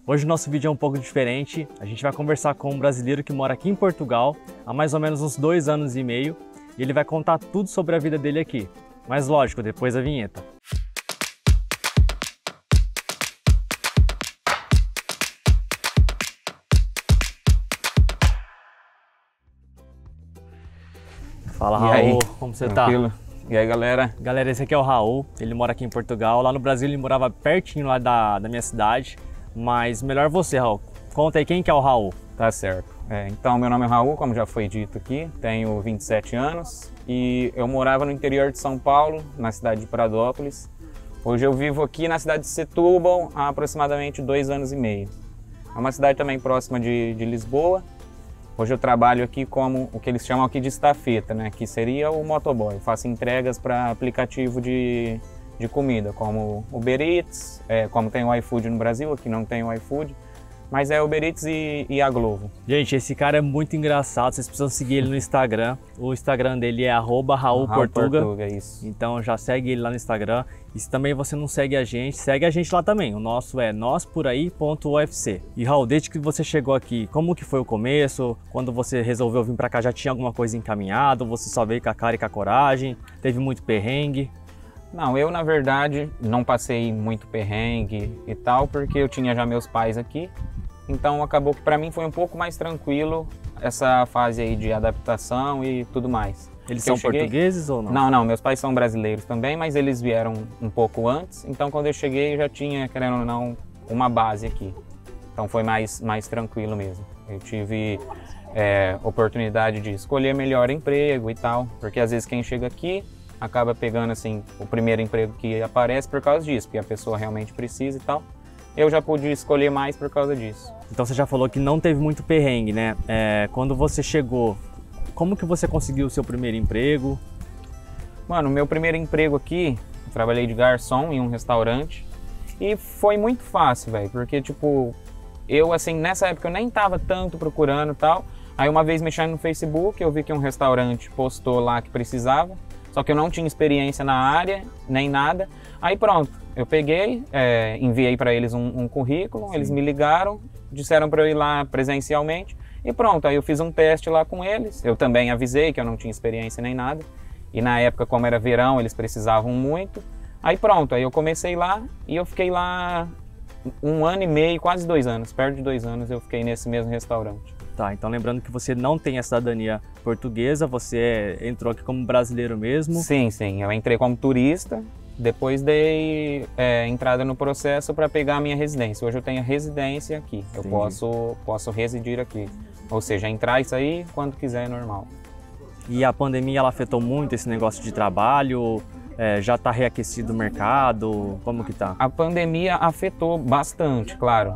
Hoje o nosso vídeo é um pouco diferente, a gente vai conversar com um brasileiro que mora aqui em Portugal há mais ou menos uns 2 anos e meio e ele vai contar tudo sobre a vida dele aqui, mas lógico, depois da vinheta. Fala, Raul, aí, como você tranquilo? tá? E aí, galera? Galera, esse aqui é o Raul, ele mora aqui em Portugal. Lá no Brasil ele morava pertinho lá da minha cidade, mas melhor você, Raul. Conta aí, quem que é o Raul? Tá certo. Então, meu nome é Raul, como já foi dito aqui, tenho 27 anos e eu morava no interior de São Paulo, na cidade de Pradópolis. Hoje eu vivo aqui na cidade de Setúbal há aproximadamente 2 anos e meio. É uma cidade também próxima de Lisboa. Hoje eu trabalho aqui como o que eles chamam aqui de estafeta, né? Que seria o motoboy. Eu faço entregas para aplicativo de comida, como Uber Eats, como tem o iFood no Brasil, aqui não tem o iFood, mas é Uber Eats e a Glovo. Gente, esse cara é muito engraçado, vocês precisam seguir ele no Instagram. O Instagram dele é @RaulPortuga. Isso. Então já segue ele lá no Instagram. E se também você não segue a gente lá também. O nosso é nosporai.ufc. E Raul, desde que você chegou aqui, como que foi o começo? Quando você resolveu vir pra cá, já tinha alguma coisa encaminhada? Você só veio com a cara e com a coragem? Teve muito perrengue? Não, eu na verdade não passei muito perrengue e tal, porque eu tinha já meus pais aqui. Então acabou que para mim foi um pouco mais tranquilo essa fase aí de adaptação e tudo mais. Eles são portugueses ou não? Não, meus pais são brasileiros também, mas eles vieram um pouco antes. Então quando eu cheguei eu já tinha, querendo ou não, uma base aqui. Então foi mais tranquilo mesmo. Eu tive oportunidade de escolher melhor emprego e tal, porque às vezes quem chega aqui acaba pegando assim o primeiro emprego que aparece por causa disso, porque a pessoa realmente precisa e tal. Eu já pude escolher mais por causa disso. Então você já falou que não teve muito perrengue, né? Quando você chegou, como que você conseguiu o seu primeiro emprego? Mano, meu primeiro emprego aqui, eu trabalhei de garçom em um restaurante e foi muito fácil, velho, porque tipo, eu assim, nessa época eu nem tava tanto procurando e tal. Aí uma vez mexendo no Facebook, eu vi que um restaurante postou lá que precisava, só que eu não tinha experiência na área, nem nada. Aí pronto, eu peguei, enviei para eles um currículo, Sim. Eles me ligaram, disseram para eu ir lá presencialmente e pronto, aí eu fiz um teste lá com eles. Eu também avisei que eu não tinha experiência nem nada. E na época, como era verão, eles precisavam muito. Aí pronto, aí eu comecei lá e eu fiquei lá 1 ano e meio, quase 2 anos, perto de 2 anos eu fiquei nesse mesmo restaurante. Tá, então lembrando que você não tem a cidadania portuguesa, você entrou aqui como brasileiro mesmo? Sim, eu entrei como turista, depois dei entrada no processo para pegar a minha residência. Hoje eu tenho residência aqui, eu posso residir aqui, ou seja, entrar e sair quando quiser é normal. E a pandemia ela afetou muito esse negócio de trabalho? Já está reaquecido o mercado? Como que tá? A pandemia afetou bastante, claro.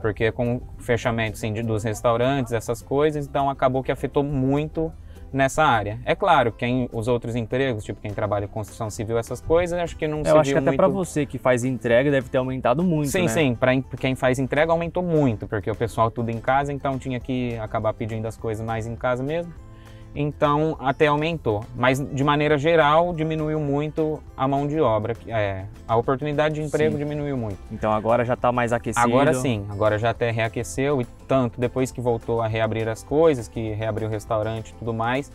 Porque com o fechamento assim, dos restaurantes, essas coisas, então acabou que afetou muito nessa área. É claro, os outros empregos, tipo quem trabalha em construção civil, essas coisas, acho que não se viu muito... Eu acho que até para você que faz entrega deve ter aumentado muito, sim, né? Sim, para quem faz entrega aumentou muito, porque o pessoal tudo em casa, então tinha que acabar pedindo as coisas mais em casa mesmo. Então até aumentou, mas de maneira geral diminuiu muito a mão de obra, a oportunidade de emprego Sim. diminuiu muito. Então agora já está mais aquecido? Agora sim, agora já até reaqueceu e tanto depois que voltou a reabrir as coisas, que reabriu o restaurante e tudo mais,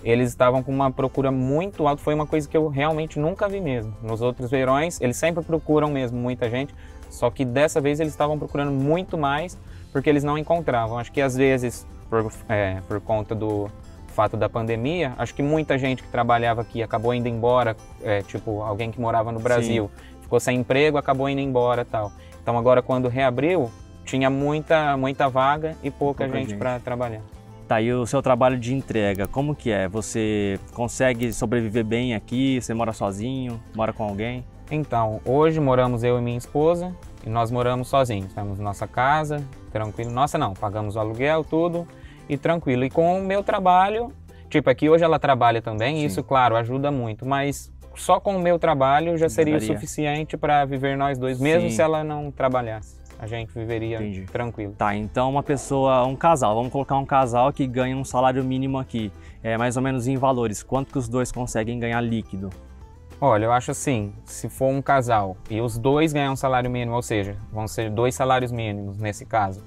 eles estavam com uma procura muito alta, foi uma coisa que eu realmente nunca vi mesmo. Nos outros verões eles sempre procuram mesmo muita gente, só que dessa vez eles estavam procurando muito mais porque eles não encontravam. Acho que às vezes por conta do fato da pandemia, acho que muita gente que trabalhava aqui acabou indo embora, tipo alguém que morava no Brasil, Sim. ficou sem emprego, acabou indo embora e tal. Então agora quando reabriu, tinha muita vaga e pouca gente para trabalhar. Tá, e o seu trabalho de entrega, como que é? Você consegue sobreviver bem aqui? Você mora sozinho? Mora com alguém? Então, hoje moramos eu e minha esposa e nós moramos sozinhos. Temos nossa casa, tranquilo. Nossa não, pagamos o aluguel, tudo. E tranquilo. E com o meu trabalho, tipo aqui hoje ela trabalha também, Sim. Isso claro ajuda muito, mas só com o meu trabalho já seria o suficiente para viver nós dois, mesmo Sim. se ela não trabalhasse, a gente viveria tranquilo. Tá, então uma pessoa, um casal, vamos colocar um casal que ganha um salário mínimo aqui, mais ou menos em valores, quanto que os dois conseguem ganhar líquido? Olha, eu acho assim, se for um casal e os dois ganham um salário mínimo, ou seja, vão ser 2 salários mínimos nesse caso,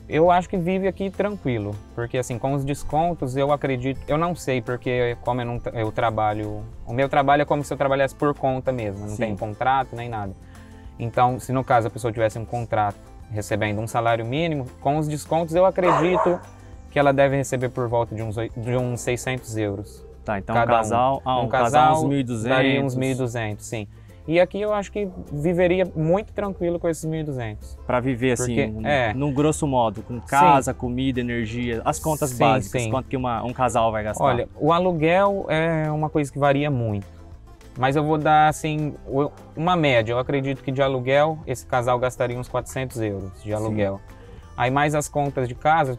eu acho que vive aqui tranquilo, porque assim, com os descontos eu acredito, eu não sei, porque como eu trabalho, o meu trabalho é como se eu trabalhasse por conta mesmo, não tem contrato nem nada. Então, se no caso a pessoa tivesse um contrato recebendo um salário mínimo, com os descontos eu acredito que ela deve receber por volta de uns 600 euros. Tá, então Cada um casal uns 1.200. daria uns 1.200, sim. E aqui eu acho que viveria muito tranquilo com esses 1.200. Para viver Porque, assim, num grosso modo, com casa, comida, energia, as contas básicas, quanto que um casal vai gastar? Olha, o aluguel é uma coisa que varia muito. Mas eu vou dar, assim, uma média. Eu acredito que de aluguel, esse casal gastaria uns 400 euros de aluguel. Aí mais as contas de casa,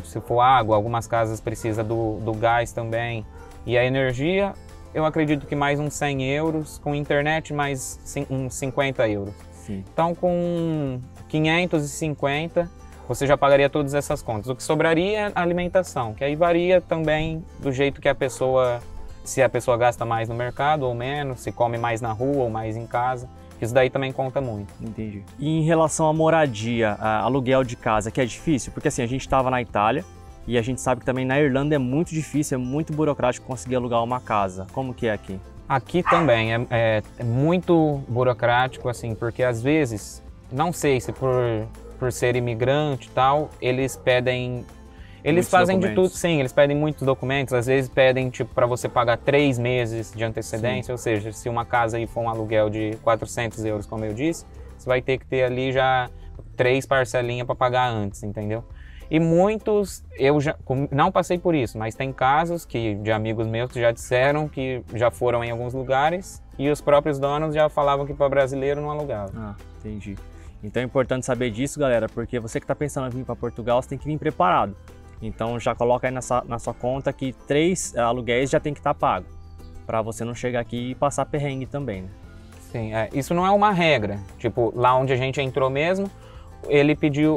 se for água, algumas casas precisam do gás também. E a energia, eu acredito que mais uns 100 euros, com internet mais uns 50 euros. Sim. Então com 550, você já pagaria todas essas contas. O que sobraria é a alimentação, que aí varia também do jeito que a pessoa, se a pessoa gasta mais no mercado ou menos, se come mais na rua ou mais em casa. Isso daí também conta muito. Entendi. E em relação à moradia, aluguel de casa, que é difícil? Porque assim, a gente estava na Itália e a gente sabe que também na Irlanda é muito difícil, é muito burocrático conseguir alugar uma casa. Como que é aqui? Aqui também é muito burocrático, assim, porque às vezes, não sei se por ser imigrante e tal, eles pedem... Eles fazem de tudo, sim, eles pedem muitos documentos, às vezes pedem tipo para você pagar 3 meses de antecedência, ou seja, se uma casa aí for um aluguel de 400 euros, como eu disse, você vai ter que ter ali já 3 parcelinhas para pagar antes, entendeu? E muitos, eu já não passei por isso, mas tem casos de amigos meus que já disseram que já foram em alguns lugares e os próprios donos já falavam que para brasileiro não alugava. Ah, entendi. Então é importante saber disso, galera, porque você que está pensando em vir para Portugal, você tem que vir preparado. Então já coloca aí na sua conta que 3 aluguéis já tem que estar pago, para você não chegar aqui e passar perrengue também, né? Sim, isso não é uma regra. Tipo, lá onde a gente entrou mesmo, ele pediu,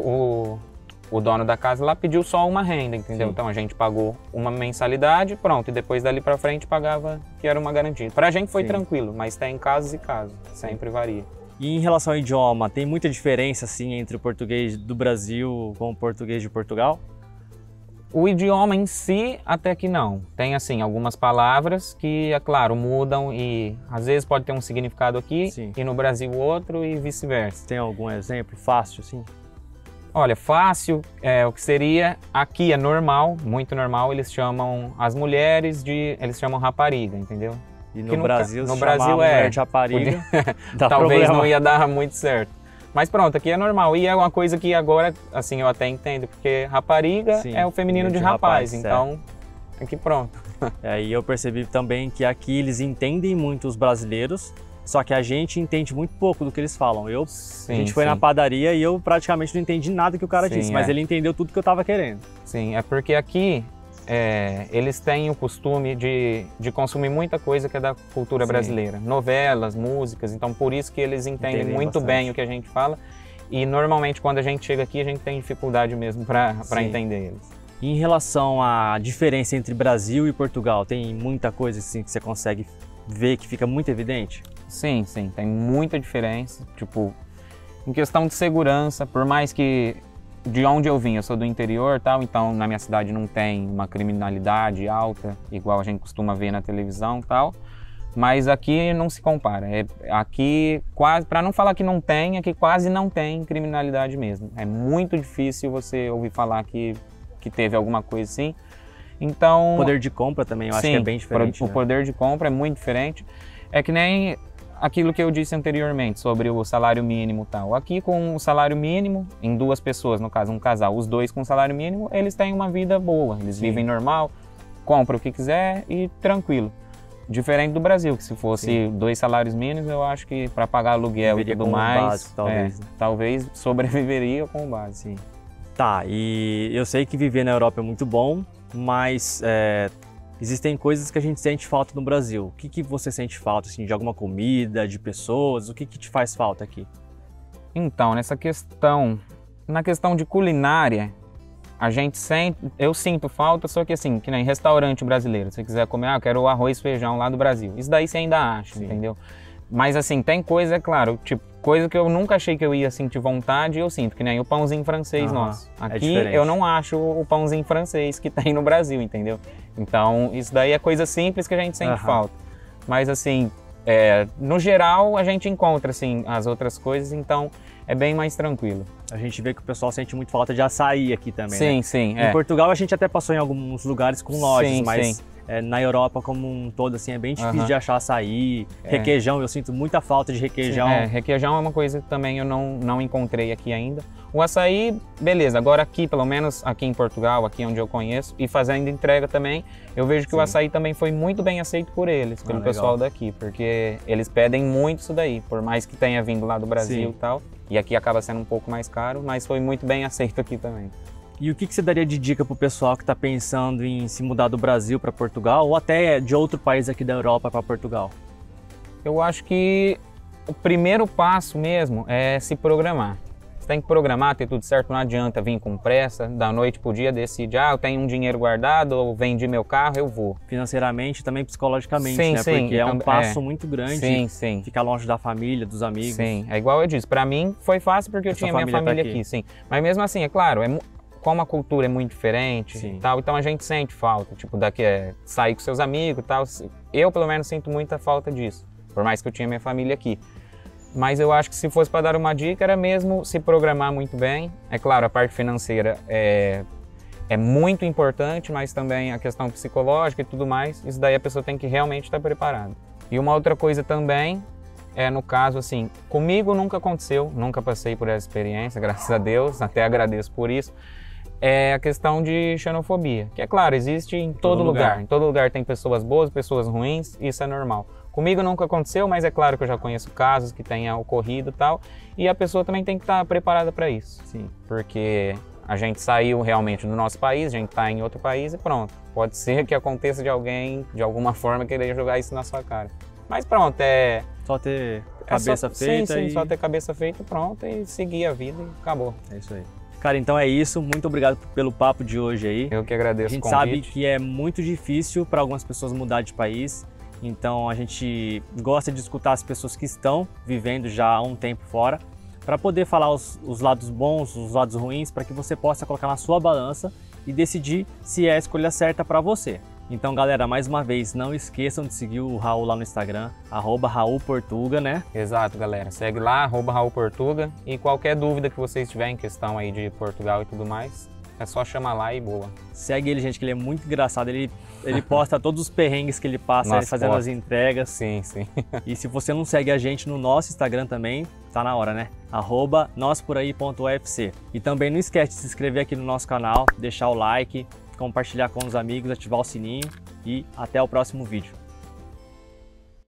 o dono da casa lá pediu só uma renda, entendeu? Sim. Então a gente pagou uma mensalidade, pronto, e depois dali para frente pagava que era uma garantia. Pra gente foi tranquilo, mas tem casos e casos, sempre varia. E em relação ao idioma, tem muita diferença assim entre o português do Brasil com o português de Portugal? O idioma em si, até que não. Tem, assim, algumas palavras que, é claro, mudam e às vezes pode ter um significado aqui e no Brasil outro e vice-versa. Tem algum exemplo fácil, assim? Olha, fácil, o que seria, aqui é normal, muito normal, eles chamam as mulheres eles chamam rapariga, entendeu? E no Brasil, no Brasil mulher de rapariga, talvez não ia dar muito certo. Mas pronto, aqui é normal. E é uma coisa que agora, assim, eu até entendo, porque rapariga é o feminino de rapaz, então aqui pronto. E eu percebi também que aqui eles entendem muito os brasileiros, só que a gente entende muito pouco do que eles falam. A gente foi na padaria e eu praticamente não entendi nada que o cara disse, mas ele entendeu tudo que eu tava querendo. Sim, é porque aqui eles têm o costume de consumir muita coisa que é da cultura brasileira. Novelas, músicas, então por isso que eles entendem muito bem o que a gente fala. E normalmente quando a gente chega aqui, a gente tem dificuldade mesmo para entender eles. E em relação à diferença entre Brasil e Portugal, tem muita coisa assim que você consegue ver que fica muito evidente? Sim, tem muita diferença. Tipo, em questão de segurança, por mais que de onde eu vim, eu sou do interior, tal, então na minha cidade não tem uma criminalidade alta, igual a gente costuma ver na televisão, tal, mas aqui não se compara. Aqui quase, para não falar que não tem, aqui quase não tem criminalidade mesmo. É muito difícil você ouvir falar que teve alguma coisa assim. Então, o poder de compra também, eu acho que é bem diferente. O poder de compra é muito diferente. É que nem aquilo que eu disse anteriormente sobre o salário mínimo e tal. Aqui com o salário mínimo, em 2 pessoas, no caso um casal, os 2 com salário mínimo, eles têm uma vida boa, eles vivem normal, compram o que quiser e tranquilo. Diferente do Brasil, que se fosse 2 salários mínimos, eu acho que para pagar aluguel e tudo mais, básico, talvez, talvez sobreviveria com o básico. Sim. Tá, e eu sei que viver na Europa é muito bom, mas existem coisas que a gente sente falta no Brasil. O que você sente falta, assim, de alguma comida, de pessoas? O que te faz falta aqui? Então, na questão de culinária, a gente sente, eu sinto falta, só que assim, que nem restaurante brasileiro, se você quiser comer, eu quero o arroz e feijão lá do Brasil. Isso daí você ainda acha, Sim. entendeu? Mas assim, tem coisa, é claro, tipo, coisa que eu nunca achei que eu ia sentir vontade e eu sinto, que nem o pãozinho francês nosso. Aqui diferente. eu não acho o pãozinho francês que tem no Brasil, entendeu? Então, isso daí é coisa simples que a gente sente falta. Mas assim, no geral, a gente encontra assim, as outras coisas, então é bem mais tranquilo. A gente vê que o pessoal sente muito falta de açaí aqui também, Sim, né? sim. Em Portugal a gente até passou em alguns lugares com lojas, Sim, mas sim. Na Europa como um todo assim, é bem difícil de achar açaí. Requeijão, eu sinto muita falta de requeijão. Sim, requeijão é uma coisa que também eu não encontrei aqui ainda. O açaí, beleza, agora aqui, pelo menos aqui em Portugal, aqui onde eu conheço, e fazendo entrega também, eu vejo que o açaí também foi muito bem aceito por eles, pelo pessoal daqui, porque eles pedem muito isso daí, por mais que tenha vindo lá do Brasil e tal, e aqui acaba sendo um pouco mais caro, mas foi muito bem aceito aqui também. E o que você daria de dica para o pessoal que está pensando em se mudar do Brasil para Portugal ou até de outro país aqui da Europa para Portugal? Eu acho que o primeiro passo mesmo é se programar. Você tem que programar, ter tudo certo, não adianta vir com pressa, da noite pro dia decide, eu tenho um dinheiro guardado ou vendi meu carro, eu vou. Financeiramente, também psicologicamente, sim, né? Sim, porque é um passo muito grande, sim. ficar longe da família, dos amigos. Sim, é igual eu disse, para mim foi fácil porque eu tinha minha família aqui, sim. Mas mesmo assim, é claro, como a cultura é muito diferente e tal, então a gente sente falta, tipo, sair com seus amigos e tal. Eu, pelo menos, sinto muita falta disso, por mais que eu tinha minha família aqui. Mas eu acho que se fosse para dar uma dica, era mesmo se programar muito bem. É claro, a parte financeira é muito importante, mas também a questão psicológica e tudo mais, isso daí a pessoa tem que realmente estar preparada. E uma outra coisa também, no caso assim, comigo nunca aconteceu, nunca passei por essa experiência, graças a Deus, até agradeço por isso. É a questão de xenofobia, que é claro, existe em todo lugar. Em todo lugar tem pessoas boas, pessoas ruins, isso é normal. Comigo nunca aconteceu, mas é claro que eu já conheço casos que tenha ocorrido e tal, e a pessoa também tem que estar preparada para isso. Sim. Porque a gente saiu realmente do nosso país, a gente está em outro país e pronto. Pode ser que aconteça de alguém, de alguma forma, querer jogar isso na sua cara. Mas pronto, só ter cabeça feita. Sim, só ter cabeça feita, pronto, e seguir a vida e acabou. É isso aí. Cara, então é isso. Muito obrigado pelo papo de hoje aí. Eu que agradeço o convite. A gente sabe que é muito difícil para algumas pessoas mudar de país. Então a gente gosta de escutar as pessoas que estão vivendo já há um tempo fora, para poder falar os lados bons, os lados ruins, para que você possa colocar na sua balança e decidir se é a escolha certa para você. Então, galera, mais uma vez, não esqueçam de seguir o Raul lá no Instagram, @RaulPortuga, né? Exato, galera. Segue lá, @RaulPortuga. E qualquer dúvida que vocês tiverem em questão aí de Portugal e tudo mais, é só chamar lá e boa. Segue ele, gente, que ele é muito engraçado. Ele posta todos os perrengues que ele passa, ele fazendo as entregas. Sim, sim. E se você não segue a gente no nosso Instagram também, tá na hora, né? @nosporai.ufc. E também não esquece de se inscrever aqui no nosso canal, deixar o like, compartilhar com os amigos, ativar o sininho e até o próximo vídeo.